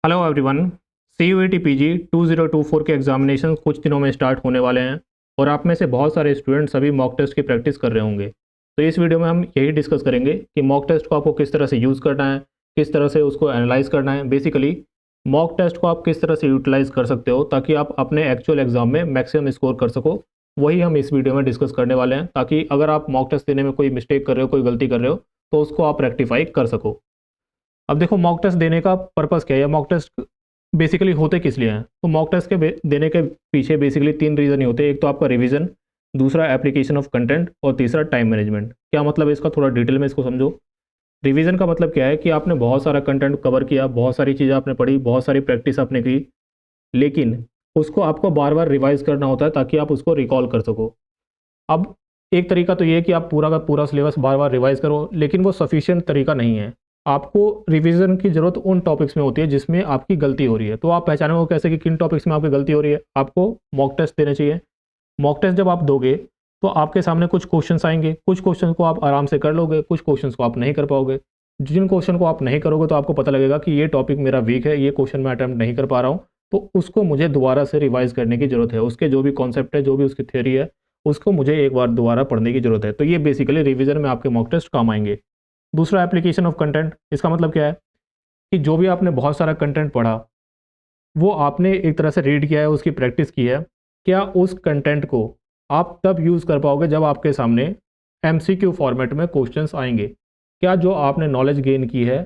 Hello everyone. CUET PG 2024 के examination कुछ दिनों में स्टार्ट होने वाले हैं और आप में से बहुत सारे स्टूडेंट्स अभी मॉक टेस्ट की प्रैक्टिस कर रहे होंगे। तो इस वीडियो में हम यही डिस्कस करेंगे कि मॉक टेस्ट को आपको किस तरह से यूज़ करना है, किस तरह से उसको एनालाइज करना है। बेसिकली मॉक टेस्ट को आप किस तरह से यूटिलाइज कर सकते हो ताकि आप अपने एक्चुअल एग्जाम में मैक्सिमम स्कोर कर सको, वही हम इस वीडियो में डिस्कस करने वाले हैं, ताकि अगर आप मॉक टेस्ट देने में कोई मिस्टेक कर रहे हो, कोई गलती कर रहे हो, तो उसको आप रेक्टिफाई कर सको। अब देखो मॉक टेस्ट देने का पर्पस क्या है, या मॉक टेस्ट बेसिकली होते किस लिए हैं। तो मॉक टेस्ट के देने के पीछे बेसिकली तीन रीज़न ही होते हैं। एक तो आपका रिवीजन, दूसरा एप्लीकेशन ऑफ कंटेंट और तीसरा टाइम मैनेजमेंट। क्या मतलब है इसका, थोड़ा डिटेल में इसको समझो। रिवीजन का मतलब क्या है कि आपने बहुत सारा कंटेंट कवर किया, बहुत सारी चीज़ें आपने पढ़ी, बहुत सारी प्रैक्टिस आपने की, लेकिन उसको आपको बार बार रिवाइज करना होता है ताकि आप उसको रिकॉल कर सको। अब एक तरीका तो ये है कि आप पूरा का पूरा सिलेबस बार बार रिवाइज करो, लेकिन वो सफिशिएंट तरीका नहीं है। आपको रिवीजन की ज़रूरत उन टॉपिक्स में होती है जिसमें आपकी गलती हो रही है। तो आप पहचानोगे कैसे कि किन टॉपिक्स में आपकी गलती हो रही है। आपको मॉक टेस्ट देने चाहिए। मॉक टेस्ट जब आप दोगे तो आपके सामने कुछ क्वेश्चंस आएंगे, कुछ क्वेश्चन को आप आराम से कर लोगे, कुछ क्वेश्चन को आप नहीं कर पाओगे। जिन क्वेश्चन को आप नहीं करोगे तो आपको पता लगेगा कि ये टॉपिक मेरा वीक है, ये क्वेश्चन मैं अटैम्प्ट नहीं कर पा रहा हूँ, तो उसको मुझे दोबारा से रिवाइज करने की ज़रूरत है। उसके जो भी कॉन्सेप्ट है, जो भी उसकी थ्योरी है, उसको मुझे एक बार दोबारा पढ़ने की ज़रूरत है। तो ये बेसिकली रिवीजन में आपके मॉक टेस्ट काम आएंगे। दूसरा एप्लीकेशन ऑफ कंटेंट। इसका मतलब क्या है कि जो भी आपने बहुत सारा कंटेंट पढ़ा, वो आपने एक तरह से रीड किया है, उसकी प्रैक्टिस की है, क्या उस कंटेंट को आप तब यूज़ कर पाओगे जब आपके सामने MCQ फॉर्मेट में क्वेश्चंस आएंगे। क्या जो आपने नॉलेज गेन की है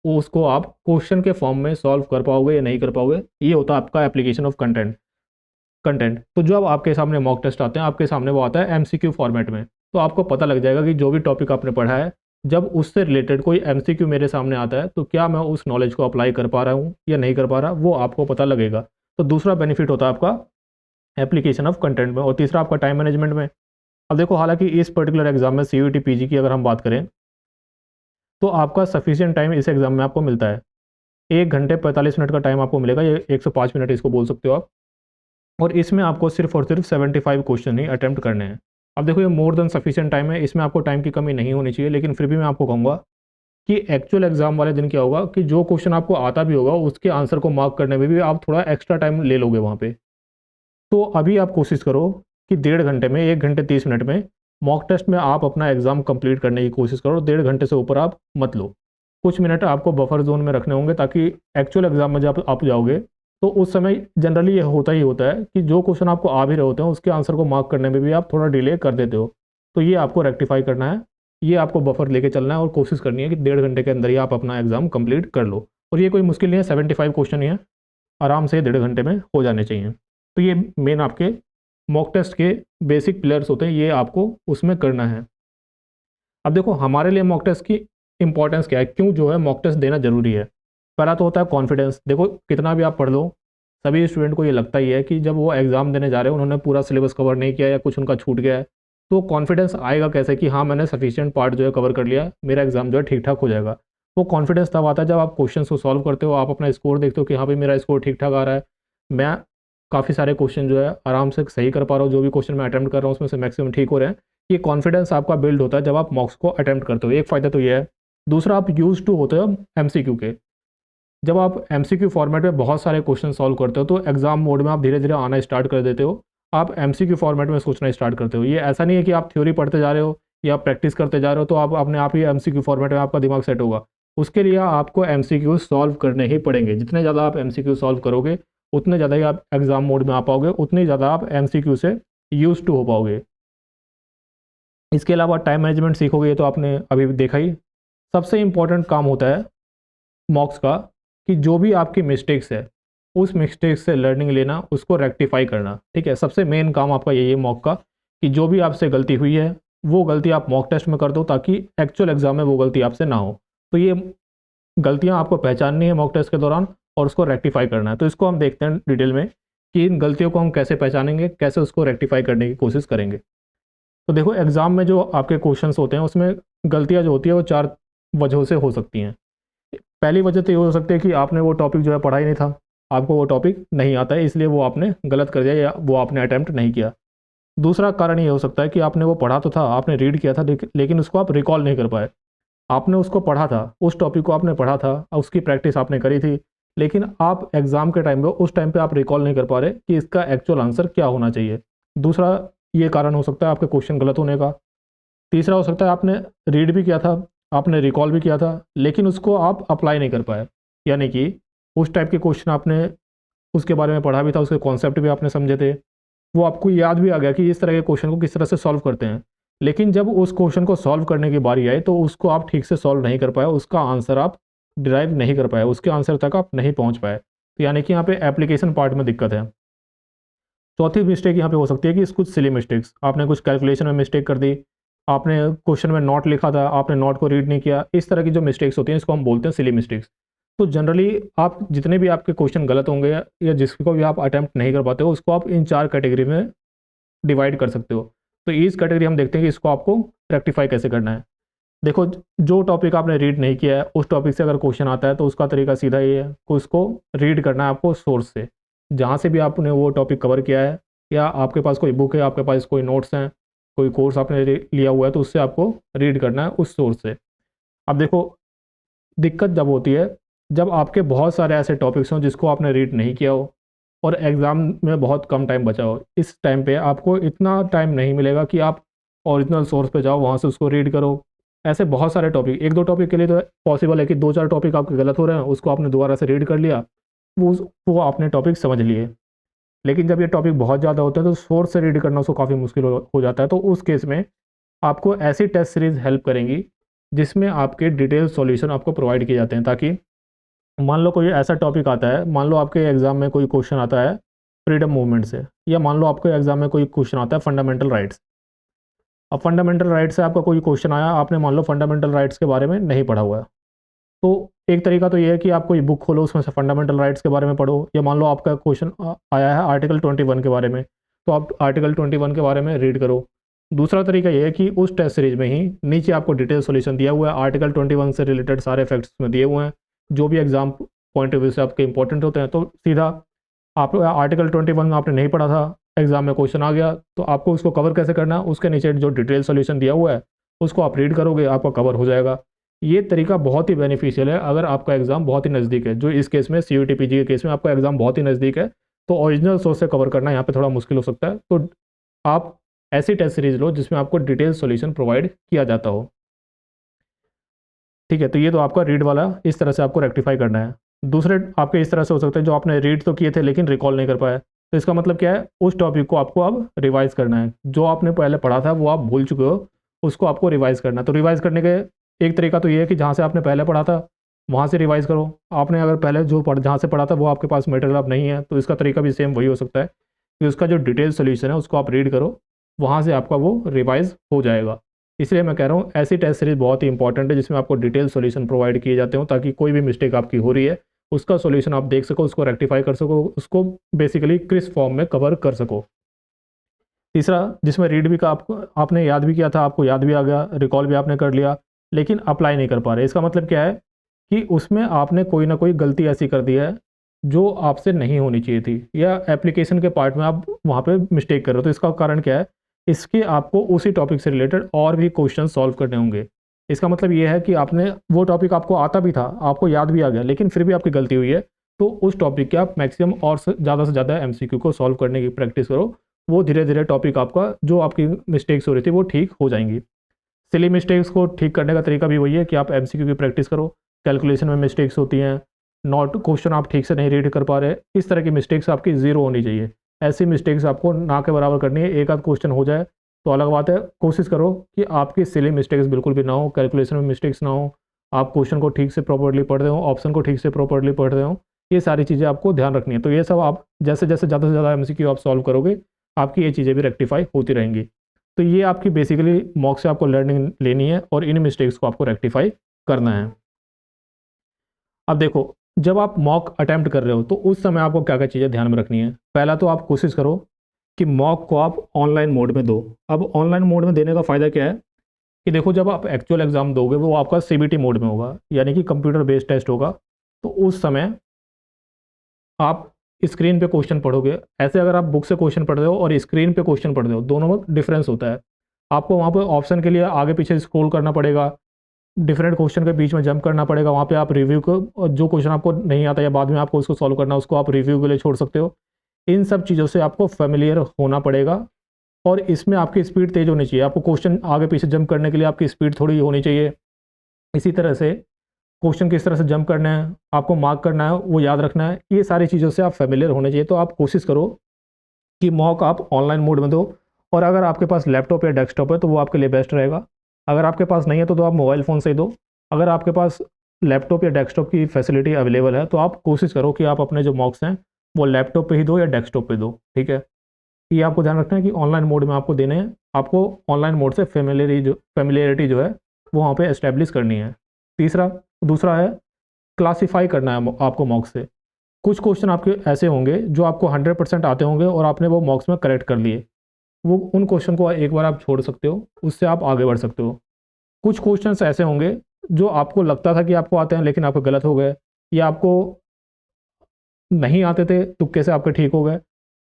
वो उसको आप क्वेश्चन के फॉर्म में सॉल्व कर पाओगे या नहीं कर पाओगे। ये होता है आपका एप्लीकेशन ऑफ कंटेंट। तो जब आपके सामने मॉक टेस्ट आते हैं, आपके सामने वो आता है MCQ फॉर्मेट में, तो आपको पता लग जाएगा कि जो भी टॉपिक आपने पढ़ा है, जब उससे रिलेटेड कोई MCQ मेरे सामने आता है तो क्या मैं उस नॉलेज को अप्लाई कर पा रहा हूँ या नहीं कर पा रहा, वो आपको पता लगेगा। तो दूसरा बेनिफिट होता है आपका एप्लीकेशन ऑफ कंटेंट में। और तीसरा आपका टाइम मैनेजमेंट में। अब देखो, हालांकि इस पर्टिकुलर एग्जाम में CUET PG की अगर हम बात करें तो आपका सफिशिएंट टाइम इस एग्जाम में आपको मिलता है। 1 घंटे 45 मिनट का टाइम आपको मिलेगा, ये 105 मिनट इसको बोल सकते हो आप। और इसमें आपको सिर्फ और सिर्फ 75 क्वेश्चन ही अटैम्प्ट करने हैं। अब देखो, ये मोर देन सफिशिएंट टाइम है, इसमें आपको टाइम की कमी नहीं होनी चाहिए। लेकिन फिर भी मैं आपको कहूँगा कि एक्चुअल एग्जाम वाले दिन क्या होगा कि जो क्वेश्चन आपको आता भी होगा उसके आंसर को मार्क करने में भी आप थोड़ा एक्स्ट्रा टाइम ले लोगे वहाँ पे। तो अभी आप कोशिश करो कि 1.5 घंटे में, 1 घंटे 30 मिनट में मॉक टेस्ट में आप अपना एग्ज़ाम कंप्लीट करने की कोशिश करो। 1.5 घंटे से ऊपर आप मत लो। कुछ मिनट आपको बफर जोन में रखने होंगे ताकि एक्चुअल एग्जाम में जब आप जाओगे तो उस समय जनरली ये होता ही होता है कि जो क्वेश्चन आपको आ भी रहे होते हैं उसके आंसर को मार्क करने में भी आप थोड़ा डिले कर देते हो। तो ये आपको रेक्टिफाई करना है, ये आपको बफर लेके चलना है और कोशिश करनी है कि 1.5 घंटे के अंदर ही आप अपना एग्ज़ाम कंप्लीट कर लो। और ये कोई मुश्किल नहीं है, 75 क्वेश्चन ही है, आराम से 1.5 घंटे में हो जाने चाहिए। तो ये मेन आपके मॉक टेस्ट के बेसिक पिलर्स होते हैं, ये आपको उसमें करना है। अब देखो, हमारे लिए मॉक टेस्ट की इंपॉर्टेंस क्या है, क्यों जो है मॉक टेस्ट देना जरूरी है। पहला तो होता है कॉन्फिडेंस। देखो, कितना भी आप पढ़ लो, सभी स्टूडेंट को ये लगता ही है कि जब वो एग्ज़ाम देने जा रहे हैं, उन्होंने पूरा सिलेबस कवर नहीं किया या कुछ उनका छूट गया है, तो कॉन्फिडेंस आएगा कैसे कि हाँ मैंने सफिशिएंट पार्ट जो है कवर कर लिया, मेरा एग्ज़ाम जो है ठीक ठाक हो जाएगा। वो कॉन्फिडेंस तब आता है जब आप क्वेश्चन को सॉल्व करते हो, आप अपना स्कोर देखते हो कि हाँ भाई मेरा स्कोर ठीक ठाक आ रहा है, मैं काफ़ी सारे क्वेश्चन जो है आराम से सही कर पा रहा हूँ, जो भी क्वेश्चन मैं अटैम्प्ट कर रहा हूँ उसमें से मैक्सिमम ठीक हो रहे हैं। ये कॉन्फिडेंस आपका बिल्ड होता है जब आप मॉक्स को अटैम्प्ट करते हो। एक फ़ायदा तो ये है। दूसरा, आप यूज टू होते हो MCQ के। जब आप MCQ फॉर्मेट में बहुत सारे क्वेश्चन सॉल्व करते हो तो एग्जाम मोड में आप धीरे धीरे आना स्टार्ट कर देते हो। आप MCQ फॉर्मेट में सोचना स्टार्ट करते हो। ये ऐसा नहीं है कि आप थ्योरी पढ़ते जा रहे हो या प्रैक्टिस करते जा रहे हो तो आप अपने आप ही MCQ फॉर्मेट में आपका दिमाग सेट होगा। उसके लिए आपको MCQ सॉल्व करने ही पड़ेंगे। जितने ज़्यादा आप MCQ सॉल्व करोगे उतने ज़्यादा ही आप एग्जाम मोड में आ पाओगे, उतनी ज़्यादा आप MCQ से यूज टू हो पाओगे। इसके अलावा टाइम मैनेजमेंट सीखोगे, ये तो आपने अभी देखा ही। सबसे इम्पोर्टेंट काम होता है मॉक्स का कि जो भी आपकी मिस्टेक्स है उस मिस्टेक से लर्निंग लेना, उसको रेक्टिफाई करना। ठीक है, सबसे मेन काम आपका यही है मॉक का कि जो भी आपसे गलती हुई है वो गलती आप मॉक टेस्ट में कर दो ताकि एक्चुअल एग्जाम में वो गलती आपसे ना हो। तो ये गलतियाँ आपको पहचाननी है मॉक टेस्ट के दौरान और उसको रेक्टिफाई करना है। तो इसको हम देखते हैं डिटेल में कि इन गलतियों को हम कैसे पहचानेंगे, कैसे उसको रेक्टिफाई करने की कोशिश करेंगे। तो देखो, एग्ज़ाम में जो आपके क्वेश्चंस होते हैं उसमें गलतियाँ जो होती है वो 4 वजहों से हो सकती हैं। पहली वजह तो ये हो सकती है कि आपने वो टॉपिक जो है पढ़ा ही नहीं था, आपको वो टॉपिक नहीं आता है इसलिए वो आपने गलत कर दिया या वो आपने अटैम्प्ट नहीं किया। दूसरा कारण ये हो सकता है कि आपने वो पढ़ा तो था, आपने रीड किया था, लेकिन उसको आप रिकॉल नहीं कर पाए। आपने उसको पढ़ा था, उस टॉपिक को आपने पढ़ा था, उसकी प्रैक्टिस आपने करी थी, लेकिन आप एग्ज़ाम के टाइम पे उस टाइम पे आप रिकॉल नहीं कर पा रहे कि इसका एक्चुअल आंसर क्या होना चाहिए। दूसरा ये कारण हो सकता है आपके क्वेश्चन गलत होने का। तीसरा हो सकता है आपने रीड भी किया था, आपने रिकॉल भी किया था, लेकिन उसको आप अप्लाई नहीं कर पाए। यानी कि उस टाइप के क्वेश्चन आपने उसके बारे में पढ़ा भी था, उसके कॉन्सेप्ट भी आपने समझे थे, वो आपको याद भी आ गया कि इस तरह के क्वेश्चन को किस तरह से सॉल्व करते हैं। लेकिन जब उस क्वेश्चन को सॉल्व करने की बारी आई तो उसको आप ठीक से सॉल्व नहीं कर पाए, उसका आंसर आप डिराइव नहीं कर पाए, उसके आंसर तक आप नहीं पहुंच पाए। तो यानी कि यहाँ पे एप्लीकेशन पार्ट में दिक्कत है। चौथी मिस्टेक यहाँ पे हो सकती है कि कुछ सिली मिस्टेक्स, आपने कुछ कैलकुलेशन में मिस्टेक कर दी, आपने क्वेश्चन में नोट लिखा था, आपने नोट को रीड नहीं किया। इस तरह की जो मिस्टेक्स होती हैं इसको हम बोलते हैं सिली मिस्टेक्स। तो जनरली आप जितने भी आपके क्वेश्चन गलत होंगे या जिसको भी आप अटैम्प्ट नहीं कर पाते हो, उसको आप इन 4 कैटेगरी में डिवाइड कर सकते हो। तो इस कैटेगरी हम देखते हैं कि इसको आपको रेक्टिफाई कैसे करना है। देखो, जो टॉपिक आपने रीड नहीं किया है उस टॉपिक से अगर क्वेश्चन आता है तो उसका तरीका सीधा ये है कि उसको रीड करना है आपको सोर्स से, जहाँ से भी आपने वो टॉपिक कवर किया है, या आपके पास कोई बुक है, आपके पास कोई नोट्स हैं, कोई कोर्स आपने लिया हुआ है, तो उससे आपको रीड करना है उस सोर्स से। अब देखो, दिक्कत जब होती है जब आपके बहुत सारे ऐसे टॉपिक्स हों जिसको आपने रीड नहीं किया हो और एग्ज़ाम में बहुत कम टाइम बचा हो। इस टाइम पे आपको इतना टाइम नहीं मिलेगा कि आप ओरिजिनल सोर्स पे जाओ, वहाँ से उसको रीड करो। ऐसे बहुत सारे टॉपिक, एक दो टॉपिक के लिए तो पॉसिबल है कि 2-4 टॉपिक आपके गलत हो रहे हैं, उसको आपने दोबारा से रीड कर लिया, वो आपने टॉपिक समझ लिए। लेकिन जब ये टॉपिक बहुत ज़्यादा होते हैं तो सोर्स से रीड करना उसको काफ़ी मुश्किल हो जाता है। तो उस केस में आपको ऐसी टेस्ट सीरीज़ हेल्प करेंगी जिसमें आपके डिटेल सॉल्यूशन आपको प्रोवाइड किए जाते हैं, ताकि मान लो कोई ऐसा टॉपिक आता है, मान लो आपके एग्ज़ाम में कोई क्वेश्चन आता है फ्रीडम मूवमेंट से, या मान लो आपके एग्ज़ाम में कोई क्वेश्चन आता है फंडामेंटल राइट्स। अब फंडामेंटल राइट्स से आपका कोई क्वेश्चन आया, आपने मान लो फंडामेंटल राइट्स के बारे में नहीं पढ़ा हुआ है, तो एक तरीका तो ये है कि आप कोई बुक खोलो, उसमें से फंडामेंटल राइट्स के बारे में पढ़ो। या मान लो आपका क्वेश्चन आया है आर्टिकल 21 के बारे में, तो आप आर्टिकल 21 के बारे में रीड करो। दूसरा तरीका ये है कि उस टेस्ट सीरीज में ही नीचे आपको डिटेल सॉल्यूशन दिया हुआ है, आर्टिकल 21 से रिलेटेड सारे फैक्ट्स में दिए हुए हैं जो भी एग्जाम पॉइंट ऑफ व्यू से आपके इंपॉर्टेंट होते हैं। तो सीधा आप आर्टिकल 21 आपने नहीं पढ़ा था, एग्जाम में क्वेश्चन आ गया, तो आपको उसको कवर कैसे करना है, उसके नीचे जो डिटेल सॉल्यूशन दिया हुआ है उसको आप रीड करोगे, आपका कवर हो जाएगा। ये तरीका बहुत ही बेनिफिशियल है अगर आपका एग्ज़ाम बहुत ही नज़दीक है। जो इस केस में CUET PG के केस में आपका एग्ज़ाम बहुत ही नज़दीक है, तो ओरिजिनल सोर्स से कवर करना यहाँ पे थोड़ा मुश्किल हो सकता है। तो आप ऐसी टेस्ट सीरीज लो जिसमें आपको डिटेल सॉल्यूशन प्रोवाइड किया जाता हो। ठीक है, तो ये तो आपका रीड वाला इस तरह से आपको रेक्टिफाई करना है। दूसरे आपके इस तरह से हो सकते हैं जो आपने रीड तो किए थे लेकिन रिकॉल नहीं कर पाए। तो इसका मतलब क्या है, उस टॉपिक को आपको अब रिवाइज करना है। जो आपने पहले पढ़ा था वो आप भूल चुके हो, उसको आपको रिवाइज करना है। तो रिवाइज करने के एक तरीका तो ये है कि जहाँ से आपने पहले पढ़ा था वहाँ से रिवाइज करो। आपने अगर पहले जहाँ से पढ़ा था वो आपके पास मटेरियल अब नहीं है, तो इसका तरीका भी सेम वही हो सकता है कि उसका जो डिटेल सोल्यूशन है उसको आप रीड करो, वहाँ से आपका वो रिवाइज हो जाएगा। इसलिए मैं कह रहा हूँ ऐसी टेस्ट सीरीज बहुत ही इंपॉर्टेंट है जिसमें आपको डिटेल सॉल्यूशन प्रोवाइड किए जाते हो, ताकि कोई भी मिस्टेक आपकी हो रही है उसका सॉल्यूशन आप देख सको, उसको रेक्टिफाई कर सको, उसको बेसिकली क्रिस्प फॉर्म में कवर कर सको। तीसरा, जिसमें रीड भी का आपने याद भी किया था, आपको याद भी आ गया, रिकॉल भी आपने कर लिया, लेकिन अप्लाई नहीं कर पा रहे। इसका मतलब क्या है कि उसमें आपने कोई ना कोई गलती ऐसी कर दी है जो आपसे नहीं होनी चाहिए थी, या एप्लीकेशन के पार्ट में आप वहाँ पे मिस्टेक कर रहे हो। तो इसका कारण क्या है, इसके आपको उसी टॉपिक से रिलेटेड और भी क्वेश्चन सॉल्व करने होंगे। इसका मतलब ये है कि आपने वो टॉपिक आपको आता भी था, आपको याद भी आ गया, लेकिन फिर भी आपकी गलती हुई है, तो उस टॉपिक के आप मैक्सिमम और से ज़्यादा MCQ को सॉल्व करने की प्रैक्टिस करो। वो धीरे धीरे टॉपिक आपका जो आपकी मिस्टेक्स हो रही थी वो ठीक हो जाएंगी। सिली मिस्टेक्स को ठीक करने का तरीका भी वही है कि आप MCQ की प्रैक्टिस करो। कैलकुलेशन में मिस्टेक्स होती हैं, नोट क्वेश्चन आप ठीक से नहीं रीड कर पा रहे, इस तरह की मिस्टेक्स आपकी ज़ीरो होनी चाहिए। ऐसी मिस्टेक्स आपको ना के बराबर करनी है। एक आध क्वेश्चन हो जाए तो अलग बात है, कोशिश करो कि आपकी सिली मिस्टेक्स बिल्कुल भी ना हो, कैलकुलेशन में मिस्टेक्स ना हो, आप क्वेश्चन को ठीक से प्रॉपर्ली पढ़ रहे हो, ऑप्शन को ठीक से प्रॉपर्ली पढ़ रहे हो। ये सारी चीज़ें आपको ध्यान रखनी है। तो ये सब आप जैसे जैसे ज़्यादा से ज़्यादा MCQ आप सॉल्व करोगे, आपकी ये चीज़ें भी रेक्टिफाई होती रहेंगी। तो ये आपकी बेसिकली मॉक से आपको लर्निंग लेनी है और इन मिस्टेक्स को आपको रेक्टिफाई करना है। अब देखो, जब आप मॉक अटैम्प्ट कर रहे हो तो उस समय आपको क्या क्या चीज़ें ध्यान में रखनी है। पहला तो आप कोशिश करो कि मॉक को आप ऑनलाइन मोड में दो। अब ऑनलाइन मोड में देने का फ़ायदा क्या है कि देखो, जब आप एक्चुअल एग्ज़ाम दोगे वो आपका CBT मोड में होगा, यानी कि कंप्यूटर बेस्ड टेस्ट होगा। तो उस समय आप स्क्रीन पे क्वेश्चन पढ़ोगे। ऐसे अगर आप बुक से क्वेश्चन पढ़ रहे हो और स्क्रीन पे क्वेश्चन पढ़ रहे हो, दोनों में डिफरेंस होता है। आपको वहाँ पर ऑप्शन के लिए आगे पीछे स्क्रॉल करना पड़ेगा, डिफरेंट क्वेश्चन के बीच में जंप करना पड़ेगा। वहाँ पे आप रिव्यू को, जो क्वेश्चन आपको नहीं आता या बाद में आपको उसको सॉल्व करना, उसको आप रिव्यू के लिए छोड़ सकते हो। इन सब चीज़ों से आपको फेमिलियर होना पड़ेगा और इसमें आपकी स्पीड तेज़ होनी चाहिए। आपको क्वेश्चन आगे पीछे जंप करने के लिए आपकी स्पीड थोड़ी होनी चाहिए। इसी तरह से क्वेश्चन किस तरह से जंप करना है, आपको मार्क करना है, वो याद रखना है, ये सारी चीज़ों से आप फेमिलियर होने चाहिए। तो आप कोशिश करो कि मॉक आप ऑनलाइन मोड में दो, और अगर आपके पास लैपटॉप या डेस्कटॉप है तो वो आपके लिए बेस्ट रहेगा। अगर आपके पास नहीं है तो आप मोबाइल फ़ोन से ही दो। अगर आपके पास लैपटॉप या डेस्कटॉप की फैसिलिटी अवेलेबल है तो आप कोशिश करो कि आप अपने जो मॉक्स हैं वो लैपटॉप पे ही दो या डेस्कटॉप पे दो, ठीक है। ये आपको ध्यान रखना है कि ऑनलाइन मोड में आपको देने हैं। आपको ऑनलाइन मोड से फेमिलियरिटी जो है वो वहाँ पे एस्टेब्लिश करनी है। दूसरा है क्लासीफाई करना है आपको मॉक्स से। कुछ क्वेश्चन आपके ऐसे होंगे जो आपको 100% आते होंगे और आपने वो मॉक्स में करेक्ट कर लिए, वो उन क्वेश्चन को एक बार आप छोड़ सकते हो, उससे आप आगे बढ़ सकते हो। कुछ क्वेश्चंस ऐसे होंगे जो आपको लगता था कि आपको आते हैं लेकिन आपको गलत हो गए, या आपको नहीं आते थे तुक्के से आपके ठीक हो गए।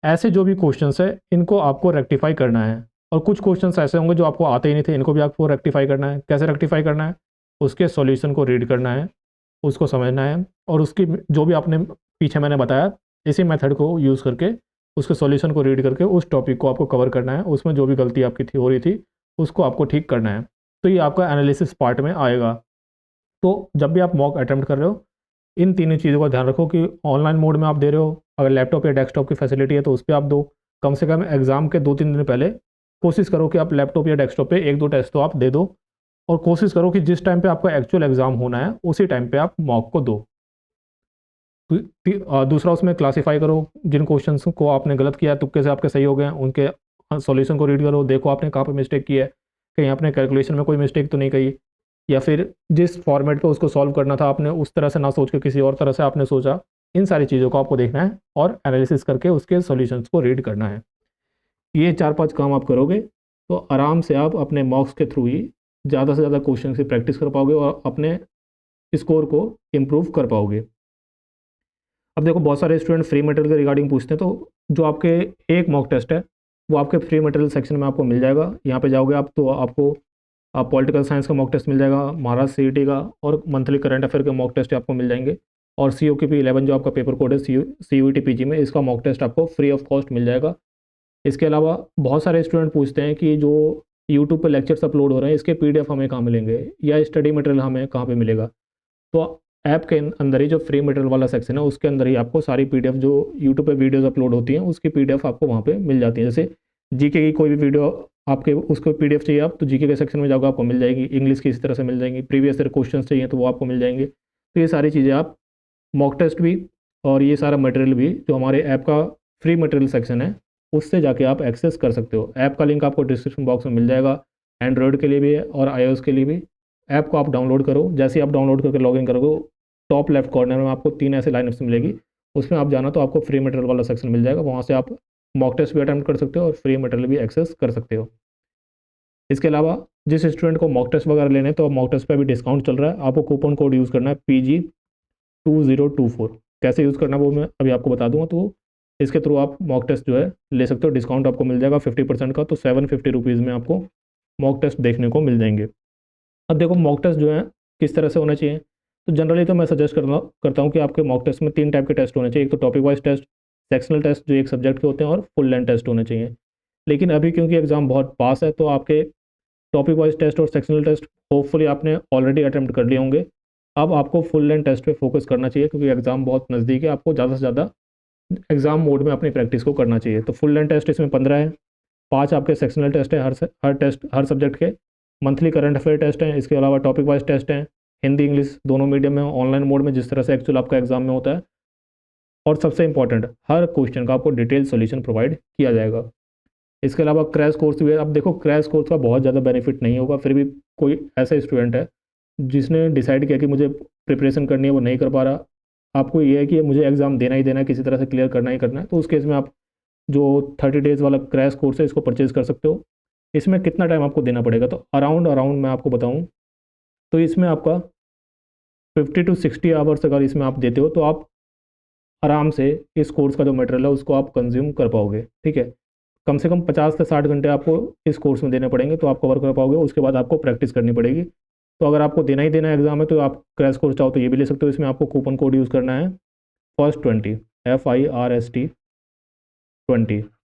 ऐसे जो भी क्वेश्चंस है इनको आपको रेक्टिफाई करना है। और कुछ क्वेश्चंस ऐसे होंगे जो आपको आते ही नहीं थे, इनको भी आपको रेक्टिफाई करना है। कैसे रेक्टिफाई करना है? उसके सॉल्यूशन को रीड करना है, उसको समझना है, और उसकी जो भी आपने पीछे मैंने बताया इसी मेथड को यूज़ करके उसके सॉल्यूशन को रीड करके उस टॉपिक को आपको कवर करना है। उसमें जो भी गलती आपकी थी हो रही थी उसको आपको ठीक करना है। तो ये आपका एनालिसिस पार्ट में आएगा। तो जब भी आप मॉक अटेम्प्ट कर रहे हो इन तीनों चीज़ों का ध्यान रखो कि ऑनलाइन मोड में आप दे रहे हो, अगर लैपटॉप या डेस्कटॉप की फैसिलिटी है तो उस पर आप दो। कम से कम एग्ज़ाम के 2-3 दिन पहले कोशिश करो कि आप लैपटॉप या डेस्कटॉप पे 1-2 टेस्ट तो आप दे दो, और कोशिश करो कि जिस टाइम पे आपका एक्चुअल एग्ज़ाम होना है उसी टाइम पे आप मॉक को दो। दूसरा उसमें क्लासीफाई करो, जिन क्वेश्चंस को आपने गलत किया तुक्के से आपके सही हो गए हैं उनके सॉल्यूशन को रीड करो, देखो आपने कहाँ पे मिस्टेक की है, कहीं आपने कैलकुलेशन में कोई मिस्टेक तो नहीं कही, या फिर जिस फॉर्मेट पे उसको सॉल्व करना था आपने उस तरह से ना सोच के किसी और तरह से आपने सोचा। इन सारी चीज़ों को आपको देखना है और एनालिसिस करके उसके सॉल्यूशंस को रीड करना है। ये 4-5 काम आप करोगे तो आराम से आप अपने मॉक्स के थ्रू ही ज़्यादा से ज़्यादा क्वेश्चन की प्रैक्टिस कर पाओगे और अपने स्कोर को इम्प्रूव कर पाओगे। अब देखो बहुत सारे स्टूडेंट फ्री मटेरियल के रिगार्डिंग पूछते हैं, तो जो आपके एक मॉक टेस्ट है वो आपके फ्री मटेरियल सेक्शन में आपको मिल जाएगा। यहाँ पे जाओगे आप तो आपको पॉलिटिकल साइंस का मॉक टेस्ट मिल जाएगा, महाराष्ट्र सीईटी का, और मंथली करंट अफेयर के मॉक टेस्ट आपको मिल जाएंगे। और COQP11 जो आपका पेपर कोड है CUET PG में, इसका मॉक टेस्ट आपको फ्री ऑफ कॉस्ट मिल जाएगा। इसके अलावा बहुत सारे स्टूडेंट पूछते हैं कि जो यूट्यूब पर लेक्चर्स अपलोड हो रहे हैं इसके PDF हमें कहाँ मिलेंगे या स्टडी मटेरियल हमें कहाँ पे मिलेगा। तो ऐप के अंदर ही जो फ्री मटेरियल वाला सेक्शन है उसके अंदर ही आपको सारी PDF जो यूट्यूब पे वीडियोस अपलोड होती हैं उसकी PDF आपको वहाँ पे मिल जाती है। जैसे जीके की कोई भी वीडियो आपके उसको PDF चाहिए आप तो जीके के सेक्शन में जाओगे आपको मिल जाएगी, इंग्लिश की इसी तरह से मिल जाएंगी, प्रीवियस ईयर क्वेश्चन चाहिए तो वो आपको मिल जाएंगे। तो ये सारी चीज़ें आप मॉक टेस्ट भी और ये सारा मटेरियल भी जो हमारे ऐप का फ्री मटेरियल सेक्शन है उससे जाके आप एक्सेस कर सकते हो। ऐप का लिंक आपको डिस्क्रिप्शन बॉक्स में मिल जाएगा, एंड्रॉयड के लिए भी है और iOS के लिए भी। ऐप को आप डाउनलोड करो, जैसे ही आप डाउनलोड करके लॉगिन करोगे टॉप लेफ्ट कॉर्नर में आपको 3 ऐसे लाइनअप्स मिलेगी, उसमें आप जाना तो आपको फ्री मटेरियल वाला सेक्शन मिल जाएगा। वहाँ से आप मॉक टेस्ट भी अटेम्प्ट कर सकते हो और फ्री मटेरियल भी एक्सेस कर सकते हो। इसके अलावा जिस स्टूडेंट को मॉक टेस्ट वगैरह लेने तो मॉक टेस्ट पर भी डिस्काउंट चल रहा है, आपको कूपन कोड यूज़ करना है PG2024। कैसे यूज़ करना वो मैं अभी आपको बता दूंगा। तो इसके थ्रू आप मॉक टेस्ट जो है ले सकते हो, डिस्काउंट आपको मिल जाएगा 50% का, तो 750 रुपीज़ में आपको मॉक टेस्ट देखने को मिल जाएंगे। अब देखो मॉक टेस्ट जो है किस तरह से होना चाहिए, तो जनरली तो मैं सजेस्ट करता हूँ कि आपके मॉक टेस्ट में 3 टाइप के टेस्ट होने चाहिए। एक तो topic wise test, sectional test जो एक सब्जेक्ट के होते हैं, और फुल लेंथ टेस्ट होने चाहिए। लेकिन अभी क्योंकि एग्ज़ाम बहुत पास है तो आपके टॉपिक वाइज टेस्ट और सेक्शनल टेस्ट होपफुली आपने ऑलरेडी अटैम्प्ट कर लिए होंगे। अब आपको फुल लेंथ टेस्ट पे फोकस करना चाहिए क्योंकि एग्ज़ाम बहुत नज़दीक है, आपको ज़्यादा से ज़्यादा एग्ज़ाम मोड में अपनी प्रैक्टिस को करना चाहिए। तो फुल लेंथ टेस्ट इसमें 15 है, 5 आपके सेक्शनल टेस्ट है हर सब्जेक्ट के, मंथली करंट अफेयर टेस्ट हैं, इसके अलावा टॉपिक वाइज टेस्ट हैं, हिंदी इंग्लिश दोनों मीडियम में ऑनलाइन मोड में जिस तरह से एक्चुअल आपका एग्जाम में होता है। और सबसे इंपॉर्टेंट हर क्वेश्चन का आपको डिटेल सॉल्यूशन प्रोवाइड किया जाएगा। इसके अलावा क्रैश कोर्स भी है। अब देखो क्रैश कोर्स का बहुत ज़्यादा बेनिफिट नहीं होगा, फिर भी कोई ऐसा स्टूडेंट है जिसने डिसाइड किया कि मुझे प्रिपरेशन करनी है वो नहीं कर पा रहा, आपको ये है कि मुझे एग्ज़ाम देना ही देना है, किसी तरह से क्लियर करना ही करना है, तो उस केस में आप जो 30 डेज़ वाला क्रैश कोर्स है इसको परचेज़ कर सकते हो। इसमें कितना टाइम आपको देना पड़ेगा, तो अराउंड मैं आपको बताऊँ तो इसमें आपका 50 to 60 आवर्स अगर इसमें आप देते हो तो आप आराम से इस कोर्स का जो मटेरियल है उसको आप कंज्यूम कर पाओगे। ठीक है, कम से कम 50 से 60 घंटे आपको इस कोर्स में देने पड़ेंगे तो आप कवर कर पाओगे। उसके बाद आपको प्रैक्टिस करनी पड़ेगी। तो अगर आपको देना ही देना है एग्जाम में तो आप क्रैश कोर्स चाहो तो ये भी ले सकते हो। इसमें आपको कूपन कोड यूज़ करना है FIRST20 FIRST20,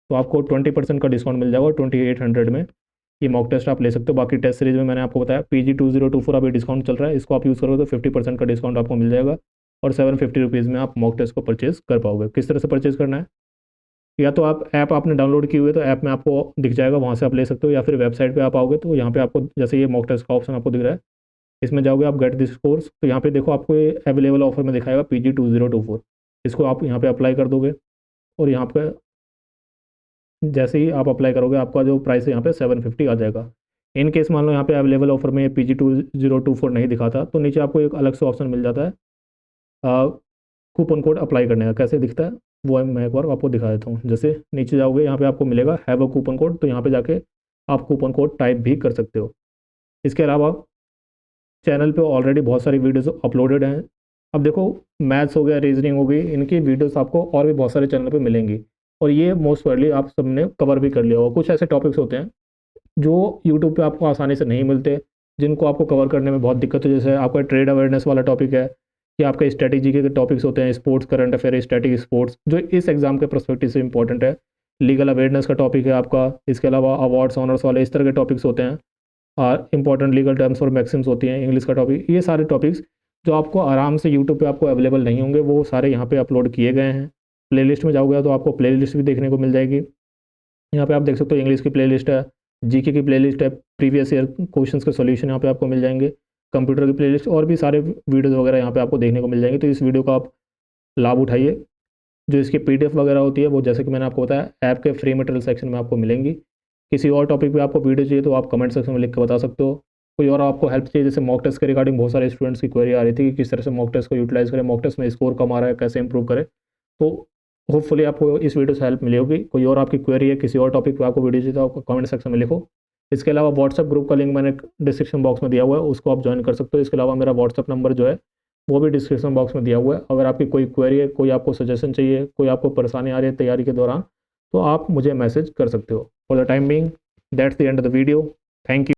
तो आपको 20% का डिस्काउंट मिल जाएगा 2800 में। ये मॉक टेस्ट आप ले सकते हो। बाकी टेस्ट सीरीज में मैंने आपको बताया PG2024 अभी डिस्काउंट चल रहा है, इसको आप यूज़ करोगे तो 50% का डिस्काउंट आपको मिल जाएगा और 750 रुपीज़ में आप मॉक टेस्ट को परचेज़ कर पाओगे। किस तरह से परचेज़ करना है, या तो आप ऐप आपने डाउनलोड की हुई है तो ऐप में आपको दिख जाएगा, वहाँ से आप ले सकते हो, या फिर वेबसाइट पे आप आओगे तो यहाँ पे आपको जैसे ये मॉक टेस्ट का ऑप्शन आपको दिख रहा है, इसमें जाओगे आप गेट दिस कोर्स, तो यहाँ पे देखो आपको ये अवेलेबल ऑफर में दिखाएगा PG2024, इसको आप यहाँ पे अप्लाई कर दोगे और यहाँ पे जैसे ही आप अप्लाई करोगे आपका जो प्राइस है यहाँ पे 750 आ जाएगा। इन केस मान लो यहाँ पे अवेलेबल ऑफर में PG2024 नहीं दिखाता तो नीचे आपको एक अलग से ऑप्शन मिल जाता है कूपन कोड अप्लाई करने का। कैसे दिखता है वो मैं एक बार आपको दिखा देता हूँ। जैसे नीचे जाओगे यहाँ पे आपको मिलेगा हैव अ कूपन कोड, तो यहाँ पे जाके आप कूपन कोड टाइप भी कर सकते हो। इसके अलावा चैनल पे ऑलरेडी बहुत सारी वीडियोस अपलोडेड हैं। अब देखो मैथ्स हो गया, रीजनिंग हो गई, इनकी वीडियोस आपको और भी बहुत सारे चैनल पे मिलेंगी और ये मोस्ट प्रोबेबली आप सबने कवर भी कर लिया होगा। कुछ ऐसे टॉपिक्स होते हैं जो यूट्यूब पे आपको आसानी से नहीं मिलते, जिनको आपको कवर करने में बहुत दिक्कत है। जैसे आपका ट्रेड अवेयरनेस वाला टॉपिक है, कि आपके स्ट्रेटेजी के टॉपिक्स होते हैं, sports current affair static sports, जो इस एग्जाम के पर्सपेक्टिव से इंपॉर्टेंट है। लीगल अवेयरनेस का टॉपिक है आपका। इसके अलावा अवार्ड्स ऑनर्स वाले इस तरह के टॉपिक्स होते हैं और इंपॉर्टेंट लीगल टर्म्स और मैक्सिम्स होती हैं, इंग्लिश का टॉपिक। ये सारे टॉपिक्स जो आपको आराम से यूट्यूब पे आपको अवेलेबल नहीं होंगे वो सारे यहाँ पे अपलोड किए गए हैं। प्लेलिस्ट में जाओगे तो आपको प्लेलिस्ट भी देखने को मिल जाएगी। यहाँ पे आप देख सकते हो इंग्लिश की प्लेलिस्ट है, जीके की प्लेलिस्ट है, प्रीवियस ईयर क्वेश्चंस के सॉल्यूशन यहाँ पे आपको मिल जाएंगे, कंप्यूटर की प्लेलिस्ट और भी सारे वीडियोज़ वगैरह यहाँ पे आपको देखने को मिल जाएंगे। तो इस वीडियो का आप लाभ उठाइए। जो इसकी PDF वगैरह होती है वो जैसे कि मैंने आपको बताया ऐप के फ्री मटेरियल सेक्शन में आपको मिलेंगी। किसी और टॉपिक पे आपको वीडियो चाहिए तो आप कमेंट सेक्शन में लिख के बता सकते हो। कोई और आपको हेल्प चाहिए, जैसे मॉक टेस्ट के रिगार्डिंग बहुत सारे स्टूडेंट्स की क्वेरी आ रही थी कि किस तरह से मॉक टेस्ट को यूटिलाइज करें, मॉक टेस्ट में स्कोर कम आ रहा है कैसे इंप्रूव करें, तो होपफुली आपको इस वीडियो से हेल्प मिली होगी। कोई और आपकी क्वेरी है, किसी और टॉपिक पे आपको वीडियो चाहिए तो आपको कमेंट सेक्शन में लिखो। इसके अलावा व्हाट्सअप ग्रुप का लिंक मैंने डिस्क्रिप्शन बॉक्स में दिया हुआ है, उसको आप ज्वाइन कर सकते हो। इसके अलावा मेरा व्हाट्सअप नंबर जो है वो भी डिस्क्रिप्शन बॉक्स में दिया हुआ है। अगर आपकी कोई क्वेरी है, कोई आपको सजेशन चाहिए, कोई आपको परेशानी आ रही है तैयारी के दौरान, तो आप मुझे मैसेज कर सकते हो। For the time being that's the end of the video. Thank you.